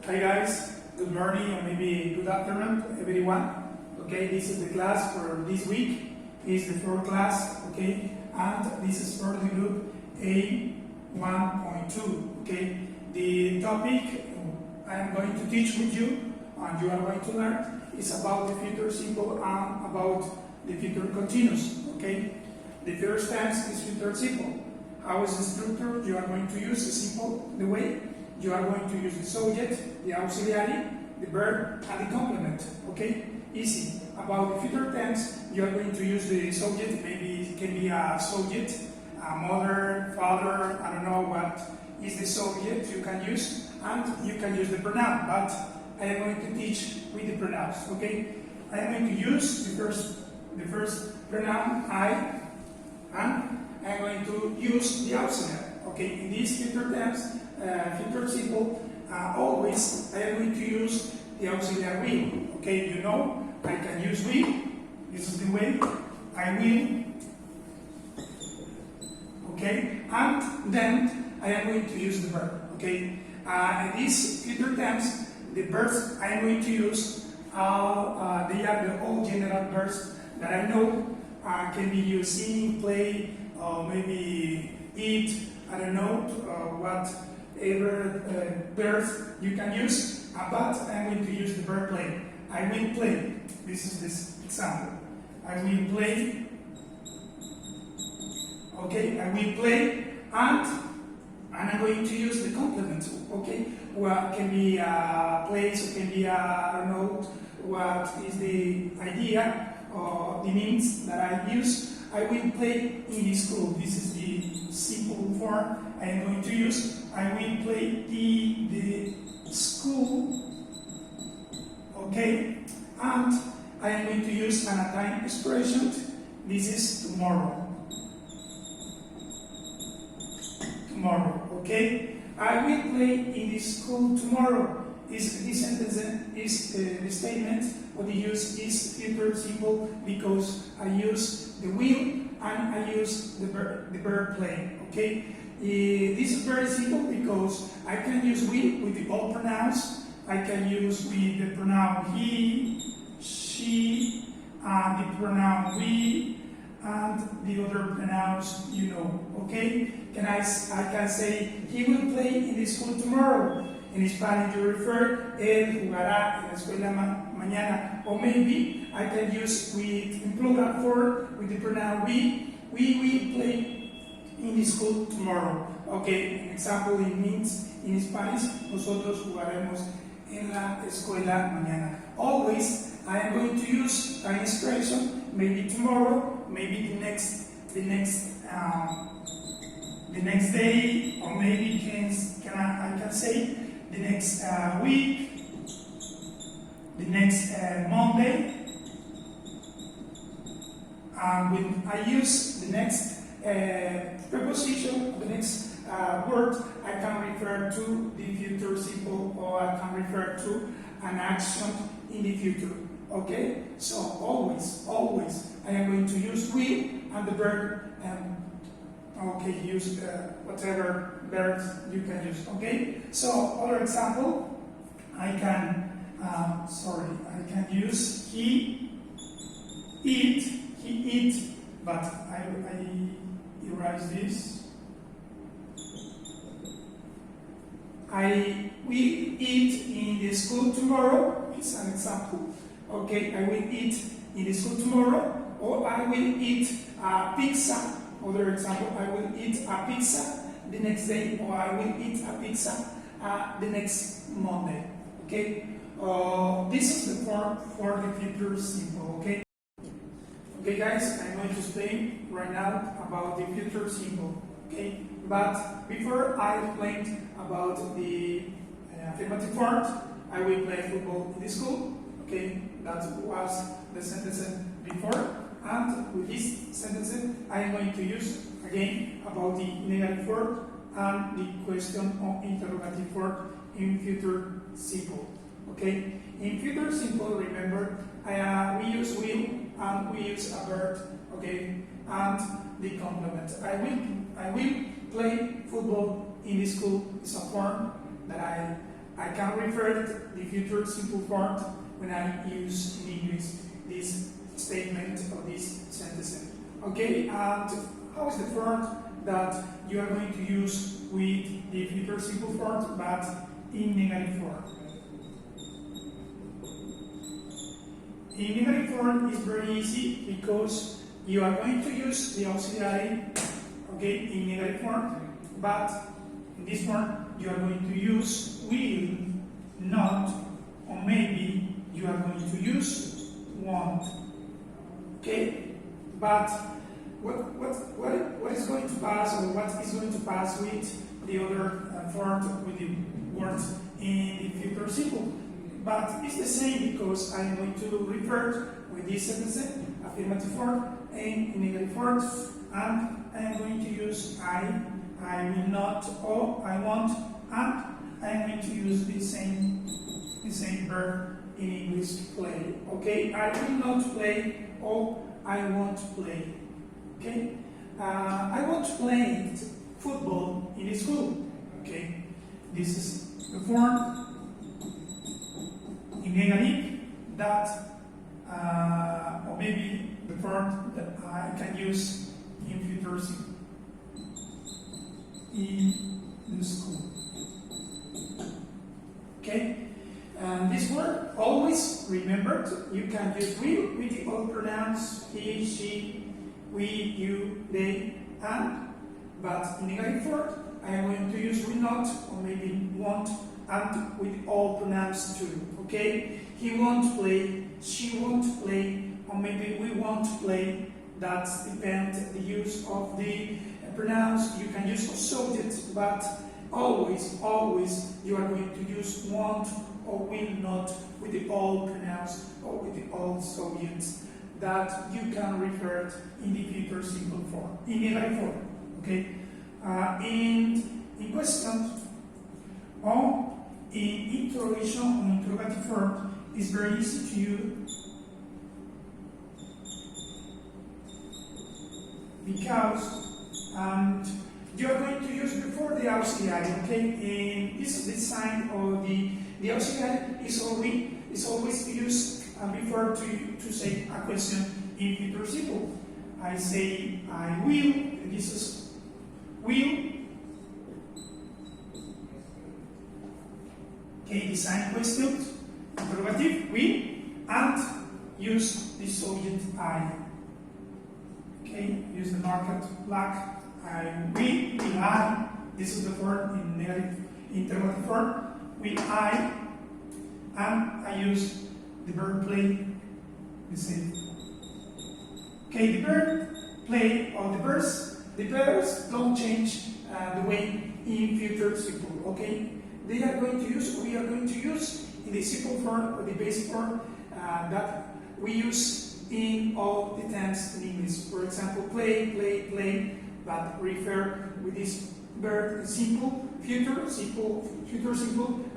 Hi guys, good morning or maybe good afternoon everyone. Okay, this is the class for this week. It's the fourth class, okay, and this is for the group A1.2. Okay, the topic I am going to teach with you and you are going to learn is about the future simple and about the future continuous. Okay, the first tense is future simple. How is the structure? You are going to use the simple the way. You are going to use the subject, the auxiliary, the verb, and the complement. Okay? Easy. About the future tense, you are going to use the subject. Maybe it can be a subject, a mother, father, I don't know what is the subject you can use. And you can use the pronoun, but I am going to teach with the pronouns. Okay? I am going to use the first pronoun, I, and I am going to use the auxiliary. Okay? In these future tense, future simple, always I am going to use the auxiliary will. Okay, you know, I can use will. This is the way I will. Okay, and then I am going to use the verb. Okay, in these future tense, the verbs I am going to use they are the all general verbs that I know can be used sing, play, or maybe eat. I don't know whatever verbs you can use, but I'm going to use the verb play. I will play. This is this example. I will play. Okay, I will play, and I'm going to use the complement. Okay, well, it can be a place, it can be I don't know what is the idea or the means that I use. I will play in the school. This is the simple form I am going to use. I will play in the school. Okay, and I am going to use an time expression. This is tomorrow. Tomorrow. Okay, I will play in the school tomorrow. This sentence is the statement. What you use is future simple because I use the will and I use the verb play. Okay, this is very simple because I can use will with the all pronouns. I can use with the pronoun he, she, and the pronoun we, and the other pronouns you know. Okay, I can say he will play in the school tomorrow. In Spanish you refer, él jugará en la escuela mañana. Or maybe I can use with in plural form with the pronoun we will play in the school tomorrow. Okay, an example it means in Spanish, nosotros jugaremos en la escuela mañana. Always I am going to use time expression, maybe tomorrow, maybe the next day, or maybe I can say the next week, the next Monday. When I use the next preposition, the next word, I can refer to the future simple, or I can refer to an action in the future. Okay? So always, I am going to use will and the verb. Okay, use whatever verbs you can use. Okay. So other example, I can use he eat, but I erase this. I will eat in the school tomorrow. It's an example. Okay, I will eat in the school tomorrow, or I will eat pizza. Other example, I will eat a pizza the next day, or I will eat a pizza the next Monday. Okay, this is the form for the future simple. Okay. Okay, guys, I'm going to explain right now about the future simple. Okay, but before I explain about the affirmative forms, I will play football in the school. Okay, that was the sentence before. And with this sentence, I am going to use again about the negative form and the question or interrogative form in future simple. Okay, in future simple, remember, we use will and we use a verb. Okay, and the complement. I will play football in the school. It's a form that I I can refer to the future simple form when I use in English this statement or this sentence. Okay, and how is the form that you are going to use with the future simple form but in negative form? In negative form is very easy because you are going to use the auxiliary, okay, in negative form, but in this form you are going to use will, not, or maybe you are going to use won't. Okay, but what is going to pass, or what is going to pass with the other form, with the words in the future simple? But it's the same because I'm going to refer with this sentence, affirmative form, and in negative form, and I'm going to use I will not, or I won't, and I'm going to use the same verb in English, play. Okay, I will not play, or I won't play. Okay, I won't play football in school. Okay, this is the form in negative that, or maybe the form that I can use in future simple in the school. Okay, and this word always remembered. You can use will with the all pronouns he, she, we, you, they, and. But in negative form, I am going to use will not, or maybe won't, and with all pronouns too. Okay, he won't play, she won't play, or maybe we won't play. That depends the use of the pronouns. You can use of subjects, but always you are going to use won't or will not with the all pronouns or with the all subjects that you can refer in the future simple form, in negative form. Okay, in question or in interrogation or interrogative form is very easy to use because you are going to use before the auxiliary. Okay, and this is the sign of the auxiliary is always used before to say a question in future simple. I say I will, and this is will. Okay, design question, interrogative, will, and use the subject I. Okay, use the marked black. I will I. This is the form in negative interrogative form. Will I, and I use the verb play the same. Okay, the verb play or the verbs don't change the way in future simple. Okay, they are going to use, we are going to use in the simple form or the basic form that we use in all the tense in English. For example, play, but refer with this verb simple, future simple.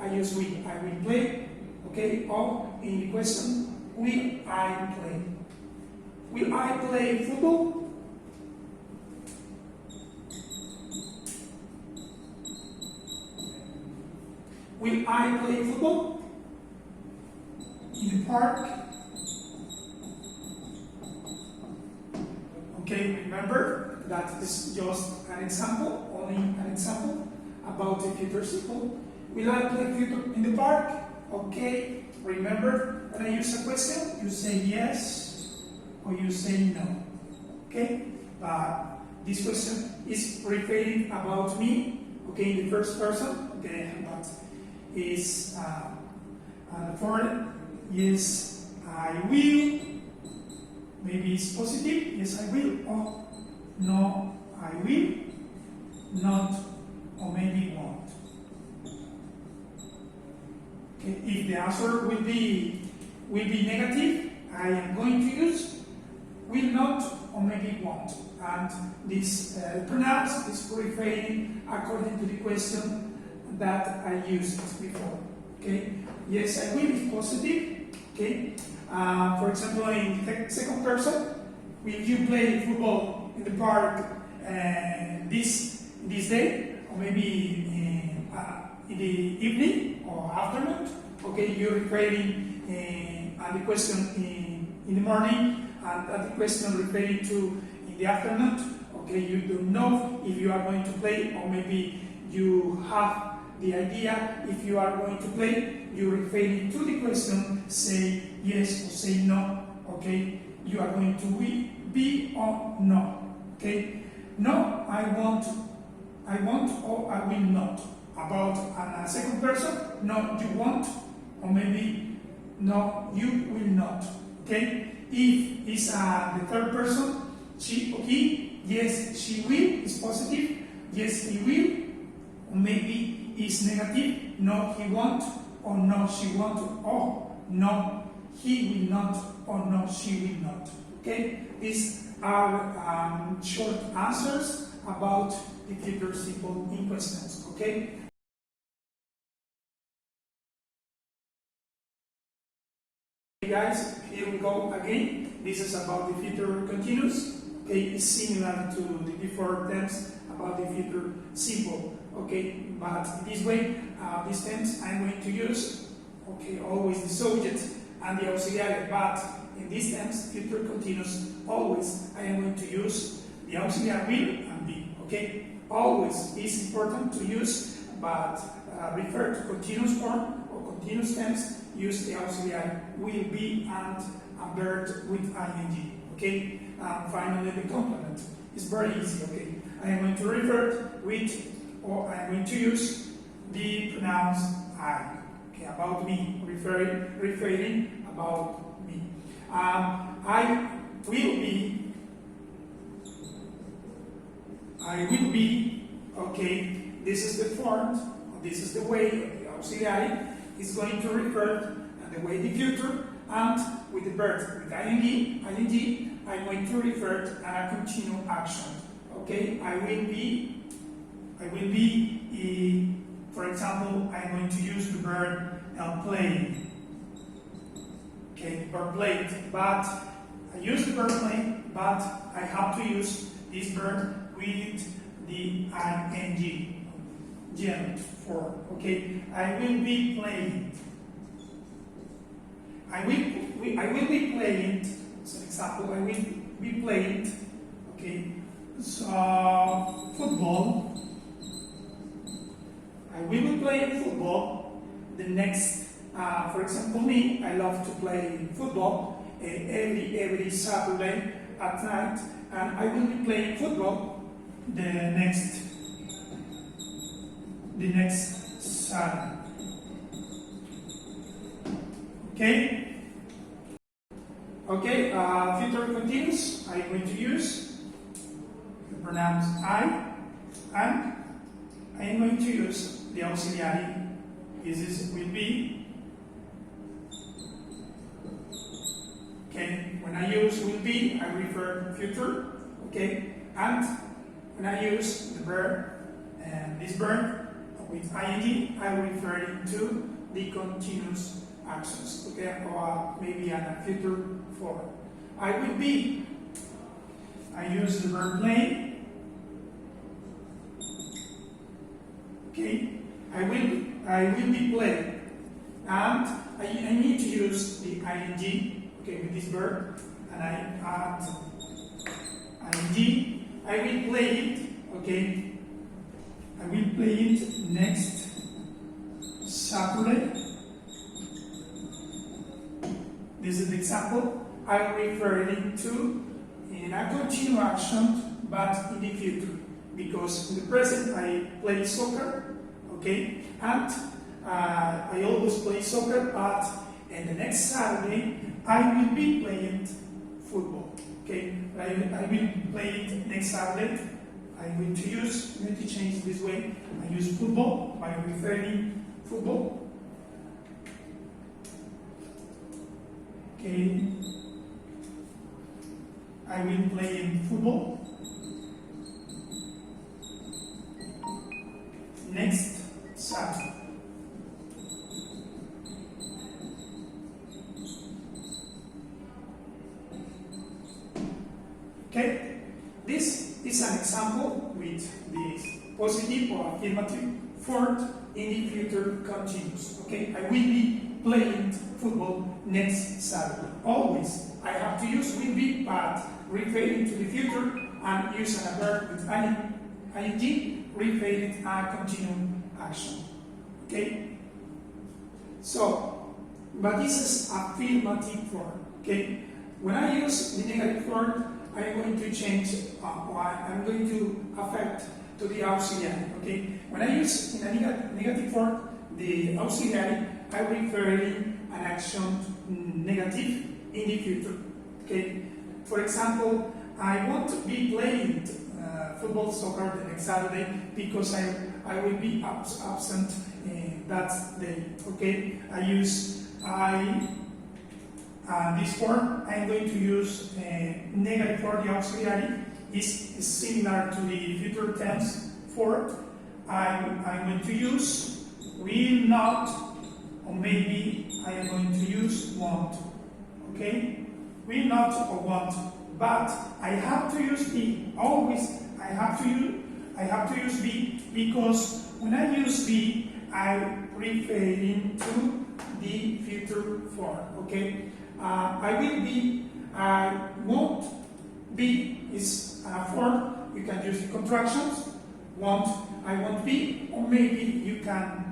I use will, I will play. Okay, or in the question, will I play? Will I play football? Will I play football in the park? Okay, remember that this is just an example, only an example about the future simple. Will I play football in the park? Okay, remember when I use a question, you say yes or you say no. Okay, but this question is referring about me. Okay, in the first person. Okay, but is the form is I will. Maybe it's positive. Yes, I will. Or no, I will not, or maybe won't. Okay, if the answer will be negative, I am going to use will not, or maybe won't. And this pronouns is referring according to the question that I used before. Okay. Yes, I will is positive. Okay. For example, in the second person, if you play football in the park this day, or maybe in the evening or afternoon. Okay, you're referring and the question in the morning and the question referring to in the afternoon. Okay, you don't know if you are going to play, or maybe you have the idea if you are going to play. You referring to the question, say yes or say no. Okay, you are going to be or no. Okay, no, I want or I will not. About a second person, no, you won't, or maybe no, you will not. Okay, if it's the third person, she or he, yes, she will is positive, yes, he will, or maybe it's negative, no, he won't, or no, she won't, or no, he will not, or no, she will not. Okay, these are short answers about the future simple in questions. Okay. Hey guys, here we go again. This is about the future continuous. Okay, it's similar to the before terms about the future simple. Okay, but this way, these terms I'm going to use. Okay, always the subject and the auxiliary, but in these terms, future continuous, always I am going to use the auxiliary will and be. Okay, always is important to use, but refer to continuous form or continuous tense, use the auxiliary will be and a verb with ing. Okay, finally the complement is very easy. Okay, I am going to refer with, or I am going to use the pronouns I. Okay, about me, referring about me. I will be, okay, this is the form, this is the way the auxiliary is going to refer, and the way the future, and with the verb, with ing, I'm going to refer to a continuous action. Okay, I will be, for example, I'm going to use the verb play. Okay, the verb played, but I use the verb play, but I have to use this verb with the ing, gent form. Okay, I will be playing. I will be playing. So, example, I will be playing. Okay, so football. I will be playing football. The next. For example, me, I love to play football every Saturday at night, and I will be playing football the next Saturday. Okay. Okay. Future continuous. I'm going to use the pronouns I, and I am going to use the auxiliary. This will be. Okay, when I use will be, I refer to future. Okay, and when I use the verb and this verb with ing, I refer to the continuous actions. Okay, or maybe a future form. I will be. I use the verb play. Okay, I will be playing, and I need to use the ing. Okay, with this verb, and I add ing. I will play it. Okay, I will play it next Saturday. This is the example. I'm referring to in a continuous action, but in the future, because in the present I play soccer. Okay, and I always play soccer, but in the next Saturday I will be playing football. Okay, I will play it next Saturday. I'm going to change this way. I use football by referring football. Okay, I will play in football next Saturday. Okay, this is an example with this positive or affirmative form in the future continuous. Okay, I will be playing football next Saturday. Always I have to use will be, but referring to the future and use an verb with ing, referring a continuum action. Okay. So, but this is affirmative form. Okay. When I use the negative form, I'm going to change. I'm going to affect to the auxiliary. Okay. When I use in a negative form the auxiliary, I refer an action negative in the future. Okay. For example, I want to be playing football, soccer the next Saturday because I will be absent that day. Okay. I use this form. I'm going to use negative for the auxiliary. Is similar to the future tense form. I'm going to use will not, or maybe I am going to use won't. Okay? Will not or won't. But I have to use be. Always I have to use be, because when I use be, I'm referring to the future form. Okay? I will be, I won't be is a form. You can use the contractions. Won't, I won't be, or maybe you can't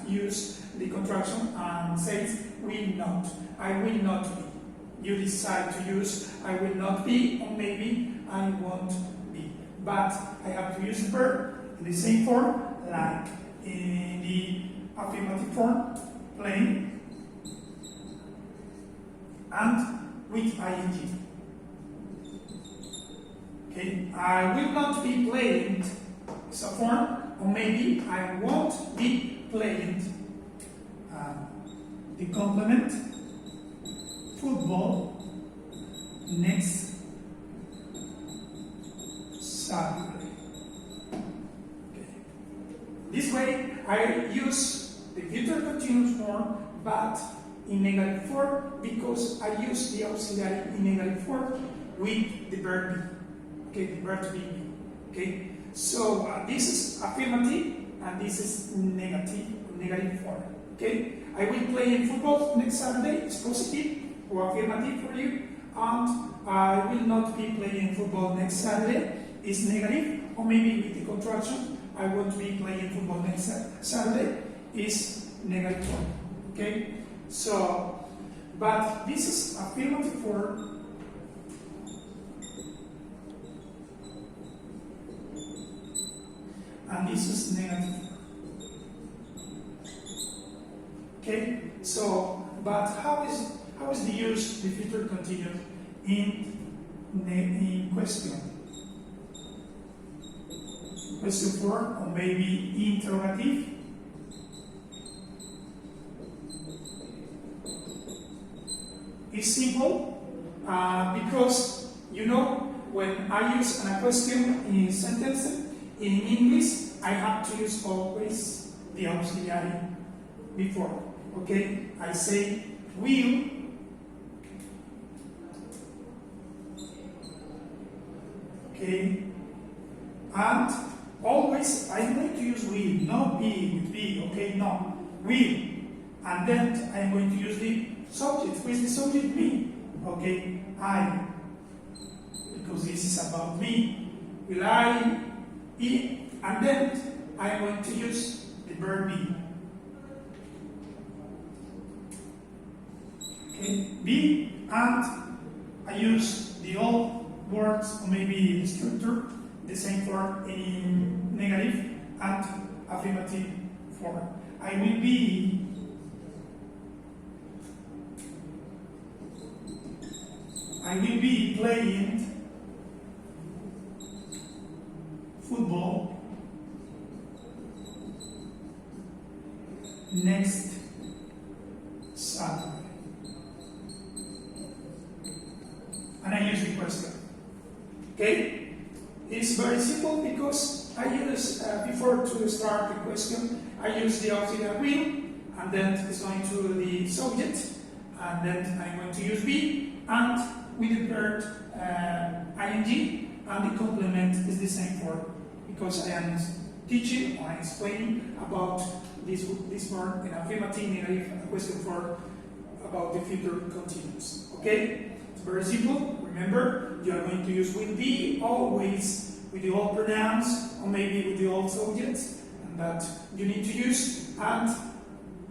use the contraction and say will not. I will not be. You decide to use I will not be, or maybe I won't be. But I have to use the verb in the same form, like in the affirmative form, playing, and with ing. Okay, I will not be playing is a form, or maybe I won't be playing the complement football next Saturday. Okay. This way I use the future continuous form, but in negative form, because I use the auxiliary in negative form with the verb be. Okay, the verb to be. Okay, so this is affirmative and this is negative form. Okay, I will play in football next Saturday. It's positive or affirmative for you, and I will not be playing football next Saturday. It's negative, or maybe with the contraction, I won't be playing football next Saturday. Is negative form. Okay, so but this is affirmative form. And this is negative. Okay, so but how is the use the future continuous in question? Question form, or maybe interrogative. It's simple because you know when I use a question in sentence. In English, I have to use always the auxiliary before. Okay, I say will. Okay, and always I'm going to use will, not be with be. Okay, no, will, and then I'm going to use the subject. Who is the subject? Me. Okay, I, because this is about me. Will I? And then I am going to use the verb be. Okay, be, and I use the old words, or maybe the structure, the same form in negative and affirmative form. I will be playing football next Saturday. And I use the question. Okay? It's very simple because I use, before to start the question, I use the auxiliary will, and then it's going to the subject, and then I'm going to use be, and with the verb ing, and the complement is the same form, because I am teaching or explaining about this word in affirmative, negative, question form about the future continuous. Okay? It's very simple. Remember, you are going to use will be always with the old pronouns or maybe with the old subjects, and that you need to use, and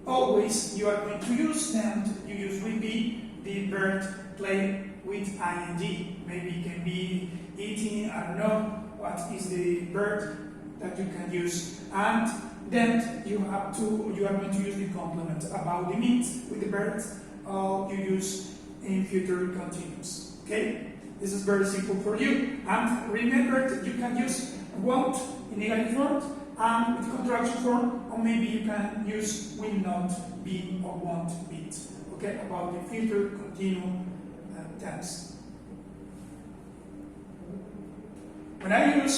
always you are going to use them. You use will be the verb play with ing. Maybe it can be eating, I don't know what is the verb that you can use, and then you are going to use the complement about the means with the verb you use in future continuous. Okay, this is very simple for you, and remember that you can use won't in negative form and with contraction form, or maybe you can use will not be or won't be. Okay, about the future continuous tense. When I use